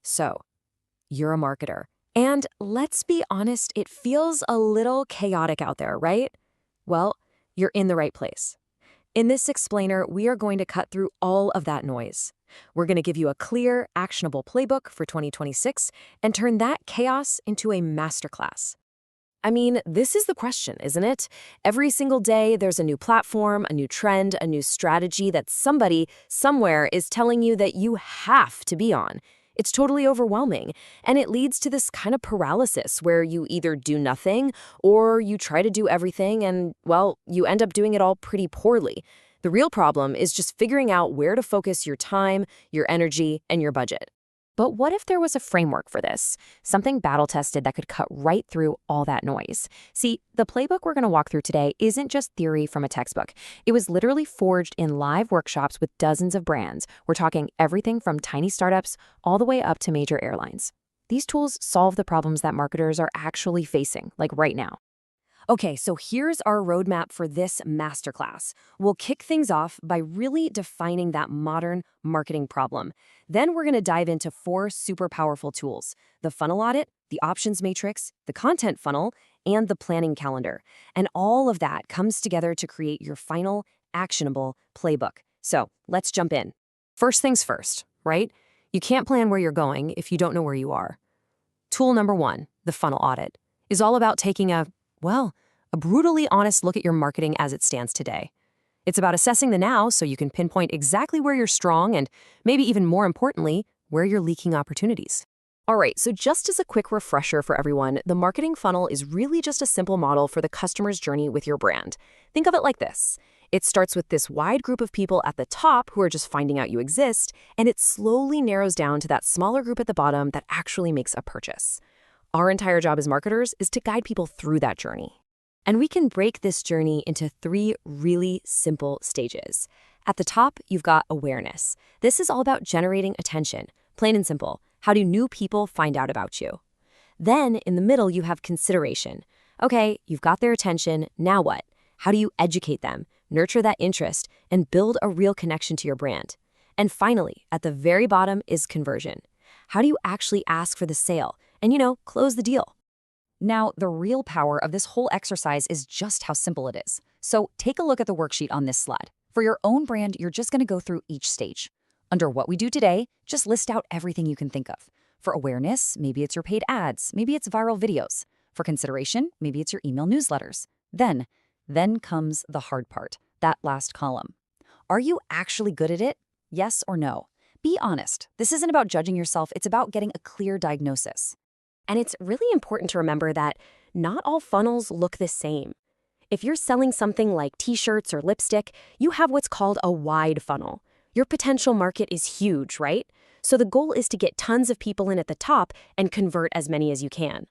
So, you're a marketer. And let's be honest, it feels a little chaotic out there, right? Well, you're in the right place. In this explainer, we are going to cut through all of that noise. We're going to give you a clear, actionable playbook for 2026 and turn that chaos into a masterclass. I mean, this is the question, isn't it? Every single day, there's a new platform, a new trend, a new strategy that somebody, somewhere, is telling you that you have to be on. It's totally overwhelming, and it leads to this kind of paralysis where you either do nothing or you try to do everything and, well, you end up doing it all pretty poorly. The real problem is just figuring out where to focus your time, your energy, and your budget. But what if there was a framework for this? Something battle-tested that could cut right through all that noise. See, the playbook we're going to walk through today isn't just theory from a textbook. It was literally forged in live workshops with dozens of brands. We're talking everything from tiny startups all the way up to major airlines. These tools solve the problems that marketers are actually facing, like right now. Okay, so here's our roadmap for this masterclass. We'll kick things off by really defining that modern marketing problem. Then we're going to dive into 4 super powerful tools: the funnel audit, the options matrix, the content funnel, and the planning calendar. And all of that comes together to create your final, actionable playbook. So let's jump in. First things first, right? You can't plan where you're going if you don't know where you are. Tool number 1, the funnel audit, is all about taking a brutally honest look at your marketing as it stands today. It's about assessing the now so you can pinpoint exactly where you're strong and, maybe even more importantly, where you're leaking opportunities. All right, so just as a quick refresher for everyone, the marketing funnel is really just a simple model for the customer's journey with your brand. Think of it like this. It starts with this wide group of people at the top who are just finding out you exist, and it slowly narrows down to that smaller group at the bottom that actually makes a purchase. Our entire job as marketers is to guide people through that journey. And we can break this journey into 3 really simple stages. At the top, you've got awareness. This is all about generating attention. Plain and simple. How do new people find out about you? Then, in the middle, you have consideration. Okay, you've got their attention, now what? How do you educate them, nurture that interest, and build a real connection to your brand? And finally, at the very bottom is conversion. How do you actually ask for the sale and, close the deal? Now, the real power of this whole exercise is just how simple it is. So take a look at the worksheet on this slide. For your own brand, you're just going to go through each stage. Under what we do today, just list out everything you can think of. For awareness, maybe it's your paid ads, maybe it's viral videos. For consideration, maybe it's your email newsletters. Then comes the hard part, that last column. Are you actually good at it? Yes or no? Be honest. This isn't about judging yourself, it's about getting a clear diagnosis. And it's really important to remember that not all funnels look the same. If you're selling something like t-shirts or lipstick, you have what's called a wide funnel. Your potential market is huge, right? So the goal is to get tons of people in at the top and convert as many as you can.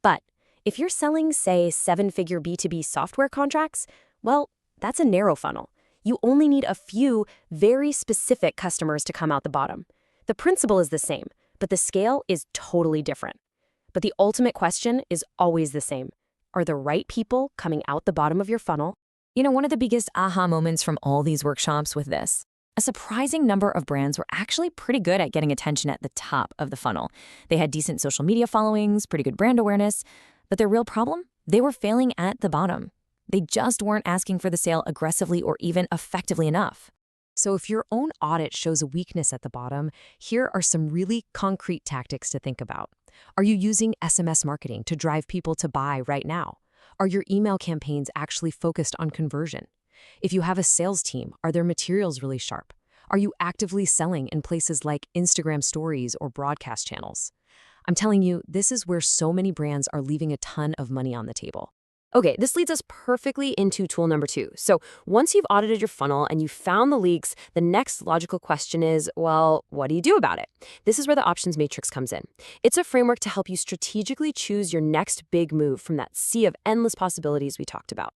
But if you're selling, say, 7-figure B2B software contracts, well, that's a narrow funnel. You only need a few very specific customers to come out the bottom. The principle is the same, but the scale is totally different. But the ultimate question is always the same. Are the right people coming out the bottom of your funnel? One of the biggest aha moments from all these workshops with this. A surprising number of brands were actually pretty good at getting attention at the top of the funnel. They had decent social media followings, pretty good brand awareness, but their real problem? They were failing at the bottom. They just weren't asking for the sale aggressively or even effectively enough. So if your own audit shows a weakness at the bottom, here are some really concrete tactics to think about. Are you using SMS marketing to drive people to buy right now? Are your email campaigns actually focused on conversion? If you have a sales team, are their materials really sharp? Are you actively selling in places like Instagram stories or broadcast channels? I'm telling you, this is where so many brands are leaving a ton of money on the table. Okay, this leads us perfectly into tool number 2. So once you've audited your funnel and you've found the leaks, the next logical question is, well, what do you do about it? This is where the options matrix comes in. It's a framework to help you strategically choose your next big move from that sea of endless possibilities we talked about.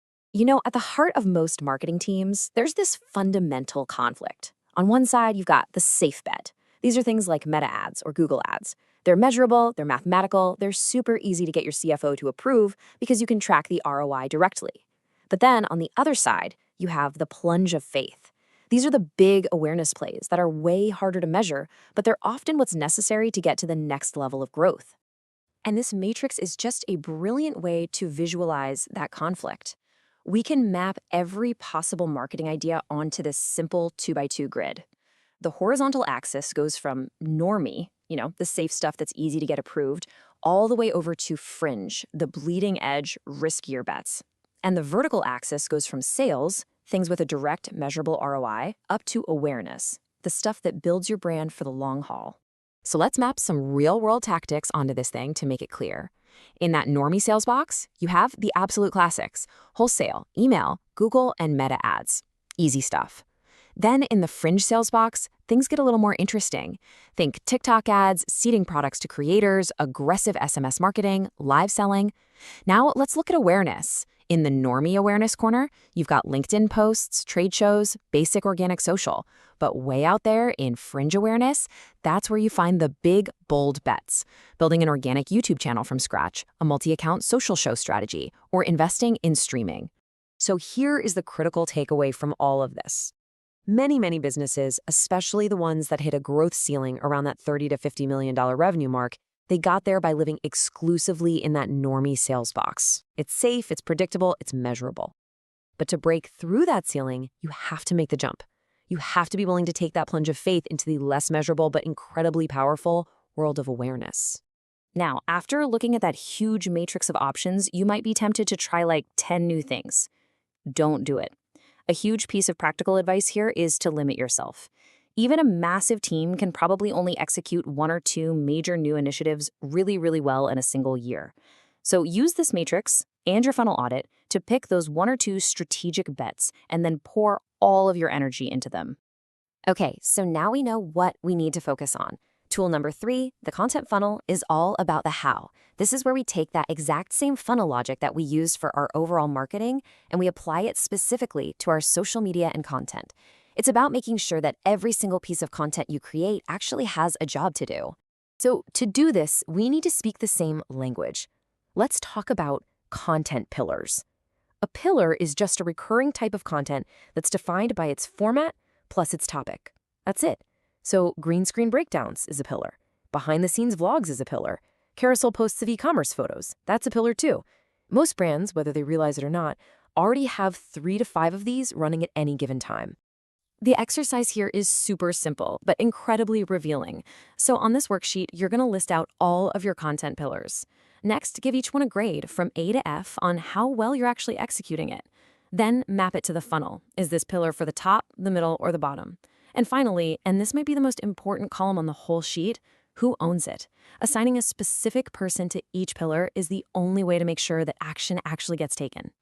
At the heart of most marketing teams, there's this fundamental conflict. On one side, you've got the safe bet. These are things like Meta ads or Google ads. They're measurable, they're mathematical, they're super easy to get your CFO to approve because you can track the ROI directly. But then on the other side, you have the plunge of faith. These are the big awareness plays that are way harder to measure, but they're often what's necessary to get to the next level of growth. And this matrix is just a brilliant way to visualize that conflict. We can map every possible marketing idea onto this simple 2x2 grid. The horizontal axis goes from Normie, the safe stuff that's easy to get approved, all the way over to Fringe, the bleeding edge, riskier bets. And the vertical axis goes from sales, things with a direct, measurable ROI, up to awareness, the stuff that builds your brand for the long haul. So let's map some real-world tactics onto this thing to make it clear. In that Normie sales box, you have the absolute classics: wholesale, email, Google, and Meta ads. Easy stuff. Then in the Fringe sales box, things get a little more interesting. Think TikTok ads, seeding products to creators, aggressive SMS marketing, live selling. Now let's look at awareness. In the Normie awareness corner, you've got LinkedIn posts, trade shows, basic organic social. But way out there in Fringe awareness, that's where you find the big, bold bets. Building an organic YouTube channel from scratch, a multi-account social show strategy, or investing in streaming. So here is the critical takeaway from all of this. Many businesses, especially the ones that hit a growth ceiling around that $30 to $50 million revenue mark, they got there by living exclusively in that Normie sales box. It's safe, it's predictable, it's measurable. But to break through that ceiling, you have to make the jump. You have to be willing to take that plunge of faith into the less measurable but incredibly powerful world of awareness. Now, after looking at that huge matrix of options, you might be tempted to try like 10 new things. Don't do it. A huge piece of practical advice here is to limit yourself. Even a massive team can probably only execute 1 or 2 major new initiatives really well in a single year. So use this matrix and your funnel audit to pick those 1 or 2 strategic bets and then pour all of your energy into them. Okay, so now we know what we need to focus on. Tool number 3, the content funnel, is all about the how. This is where we take that exact same funnel logic that we use for our overall marketing and we apply it specifically to our social media and content. It's about making sure that every single piece of content you create actually has a job to do. So to do this, we need to speak the same language. Let's talk about content pillars. A pillar is just a recurring type of content that's defined by its format plus its topic. That's it. So green screen breakdowns is a pillar. Behind-the-scenes vlogs is a pillar. Carousel posts of e-commerce photos, that's a pillar too. Most brands, whether they realize it or not, already have 3 to 5 of these running at any given time. The exercise here is super simple, but incredibly revealing. So on this worksheet, you're going to list out all of your content pillars. Next, give each one a grade from A to F on how well you're actually executing it. Then map it to the funnel. Is this pillar for the top, the middle, or the bottom? And finally, and this might be the most important column on the whole sheet, who owns it? Assigning a specific person to each pillar is the only way to make sure that action actually gets taken.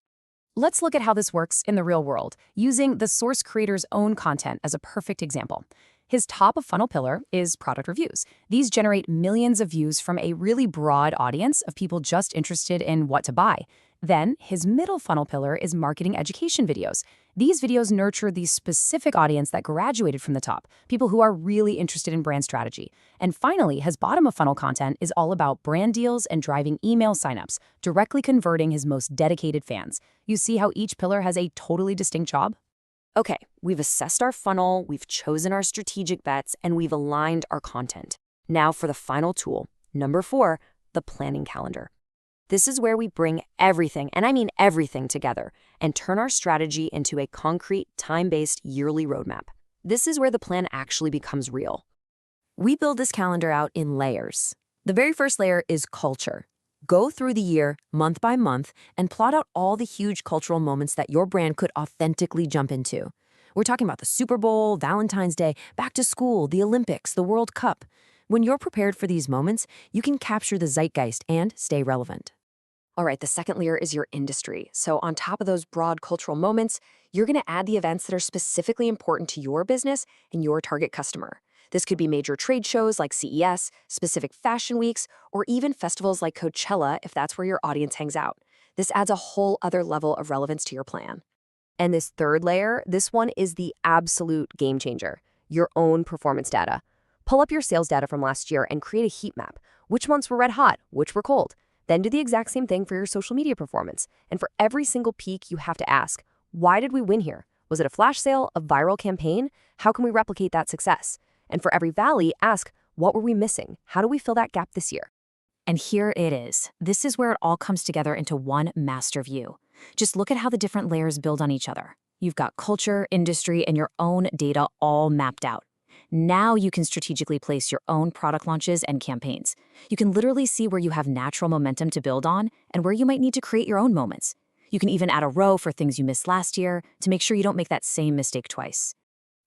Let's look at how this works in the real world, using the source creator's own content as a perfect example. His top of funnel pillar is product reviews. These generate millions of views from a really broad audience of people just interested in what to buy. Then his middle funnel pillar is marketing education videos. These videos nurture the specific audience that graduated from the top, people who are really interested in brand strategy. And finally, his bottom of funnel content is all about brand deals and driving email signups, directly converting his most dedicated fans. You see how each pillar has a totally distinct job? Okay, we've assessed our funnel, we've chosen our strategic bets, and we've aligned our content. Now for the final tool, number 4, the planning calendar. This is where we bring everything, and I mean everything, together and turn our strategy into a concrete, time-based yearly roadmap. This is where the plan actually becomes real. We build this calendar out in layers. The very first layer is culture. Go through the year, month by month, and plot out all the huge cultural moments that your brand could authentically jump into. We're talking about the Super Bowl, Valentine's Day, back to school, the Olympics, the World Cup. When you're prepared for these moments, you can capture the zeitgeist and stay relevant. All right, the second layer is your industry. So on top of those broad cultural moments, you're going to add the events that are specifically important to your business and your target customer. This could be major trade shows like CES, specific fashion weeks, or even festivals like Coachella if that's where your audience hangs out. This adds a whole other level of relevance to your plan. And this third layer, this one is the absolute game changer, your own performance data. Pull up your sales data from last year and create a heat map. Which months were red hot? Which were cold? Then do the exact same thing for your social media performance. And for every single peak, you have to ask, why did we win here? Was it a flash sale, a viral campaign? How can we replicate that success? And for every valley, ask, what were we missing? How do we fill that gap this year? And here it is. This is where it all comes together into one master view. Just look at how the different layers build on each other. You've got culture, industry, and your own data all mapped out. Now you can strategically place your own product launches and campaigns. You can literally see where you have natural momentum to build on and where you might need to create your own moments. You can even add a row for things you missed last year to make sure you don't make that same mistake twice.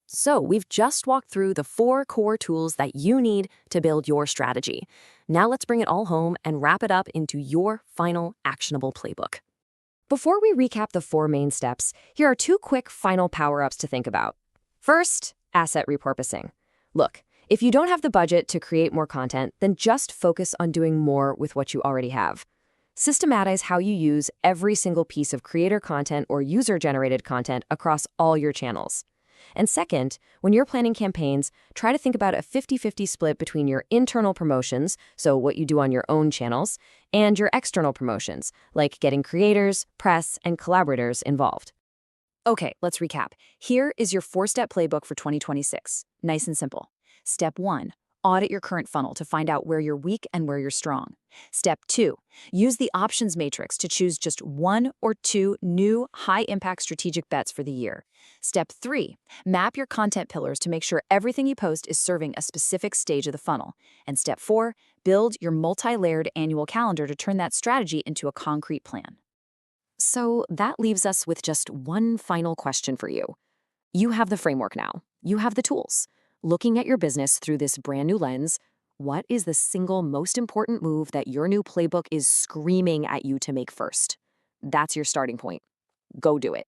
So we've just walked through the 4 core tools that you need to build your strategy. Now let's bring it all home and wrap it up into your final actionable playbook. Before we recap the 4 main steps, here are 2 quick final power-ups to think about. First, asset repurposing. Look, if you don't have the budget to create more content, then just focus on doing more with what you already have. Systematize how you use every single piece of creator content or user-generated content across all your channels. And second, when you're planning campaigns, try to think about a 50-50 split between your internal promotions, so what you do on your own channels, and your external promotions, like getting creators, press, and collaborators involved. Okay, let's recap. Here is your 4-step playbook for 2026. Nice and simple. Step 1, audit your current funnel to find out where you're weak and where you're strong. Step 2, use the options matrix to choose just 1 or 2 new high-impact strategic bets for the year. Step 3, map your content pillars to make sure everything you post is serving a specific stage of the funnel. And step 4, build your multi-layered annual calendar to turn that strategy into a concrete plan. So that leaves us with just one final question for you. You have the framework now. You have the tools. Looking at your business through this brand new lens, what is the single most important move that your new playbook is screaming at you to make first? That's your starting point. Go do it.